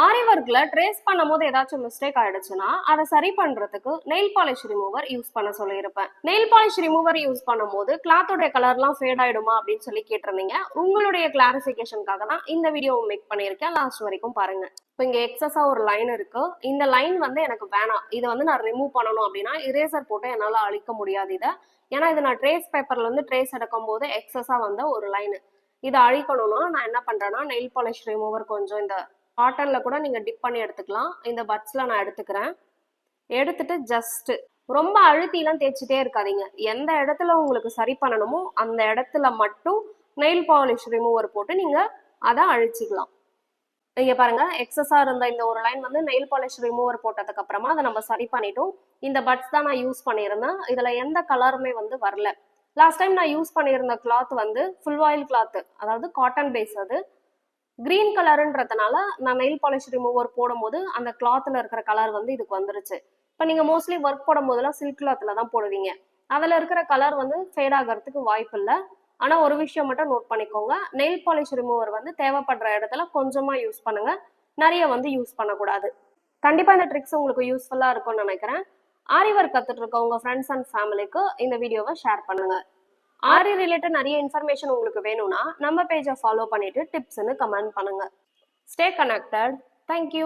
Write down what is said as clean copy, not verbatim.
ஆரி ஒர்க்ல ட்ரேஸ் பண்ணும்போது ஏதாச்சும் மிஸ்டேக் ஆயிடுச்சுன்னா அதை சரி பண்றதுக்கு நெயில் பாலிஷ் ரிமூவர் யூஸ் பண்ண சொல்லியிருப்பேன். நெயில் பாலிஷ் ரிமூவர் யூஸ் பண்ணும்போது கிளாத்தோட கலர்லாம் ஃபேட் ஆயிடுமா அப்படின்னு சொல்லி கேட்டிருந்தீங்க. உங்களுடைய கிளாரிபிகேஷனுக்காக தான் இந்த வீடியோ மேக் பண்ணியிருக்கேன். லாஸ்ட் வரைக்கும் பாருங்க. இப்போ இங்க எக்ஸஸா ஒரு லைன் இருக்கு. இந்த லைன் வந்து எனக்கு வேணாம், இதை வந்து நான் ரிமூவ் பண்ணணும் அப்படின்னா இரேசர் போட்டு என்னால அழிக்க முடியாது இதை. ஏன்னா இது நான் ட்ரேஸ் பேப்பர்ல இருந்து ட்ரேஸ் எடுக்கும் போது எக்ஸஸா வந்த ஒரு லைன். இதை அழிக்கணும்னா நான் என்ன பண்றேன்னா நெயில் பாலிஷ் ரிமூவர் கொஞ்சம் இந்த காட்டன்ல கூட நீங்க டிப் பண்ணி எடுத்துக்கலாம். இந்த பட்ஸ்ல நான் எடுத்துக்கிறேன். எடுத்துட்டு ஜஸ்ட் ரொம்ப அழுத்திலாம் தேய்ச்சிட்டே இருக்காதீங்க. எந்த இடத்துல உங்களுக்கு சரி பண்ணணுமோ அந்த இடத்துல மட்டும் நெயில் பாலிஷ் ரிமூவர் போட்டு நீங்க அதை அழிச்சிக்கலாம். இங்க பாருங்க, எக்ஸஸா இருந்த இந்த ஒரு லைன் வந்து நெயில் பாலிஷ் ரிமூவர் போட்டதுக்கு அப்புறமா அதை நம்ம சரி பண்ணிட்டோம். இந்த பட்ஸ் தான் நான் யூஸ் பண்ணியிருந்தேன். இதுல எந்த கலருமே வந்து வரல. லாஸ்ட் டைம் நான் யூஸ் பண்ணியிருந்த கிளாத் வந்து ஃபுல் ஆயில் கிளாத், அதாவது காட்டன் பேஸ். அது கிரீன் கலருன்றதுனால நான் நெயில் பாலிஷ் ரிமூவர் போடும்போது அந்த கிளாத்ல இருக்கிற கலர் வந்து இதுக்கு வந்துருச்சு. இப்போ நீங்க மோஸ்ட்லி ஒர்க் போடும் போதெல்லாம் சில்க் கிளாத்ல தான் போடுவீங்க. அதுல இருக்கிற கலர் வந்து ஃபேட் ஆகிறதுக்கு வாய்ப்பு இல்லை. ஆனா ஒரு விஷயம் மட்டும் நோட் பண்ணிக்கோங்க, நெயில் பாலிஷ் ரிமூவர் வந்து தேவைப்படுற இடத்துல கொஞ்சமா யூஸ் பண்ணுங்க, நிறைய வந்து யூஸ் பண்ணக்கூடாது. கண்டிப்பா இந்த ட்ரிக்ஸ் உங்களுக்கு யூஸ்ஃபுல்லா இருக்கும்னு நினைக்கிறேன். ஆரி ஒர்க் கத்துட்டு இருக்க உங்க ஃப்ரெண்ட்ஸ் அண்ட் ஃபேமிலிக்கு இந்த வீடியோவை ஷேர் பண்ணுங்க. ஆரி ரிலேட்டட் நிறைய இன்ஃபர்மேஷன் உங்களுக்கு வேணும்னா நம்ம பேஜை ஃபாலோ பண்ணிட்டு டிப்ஸ்ன்னு கமெண்ட் பண்ணுங்க. Stay connected. தேங்க்யூ.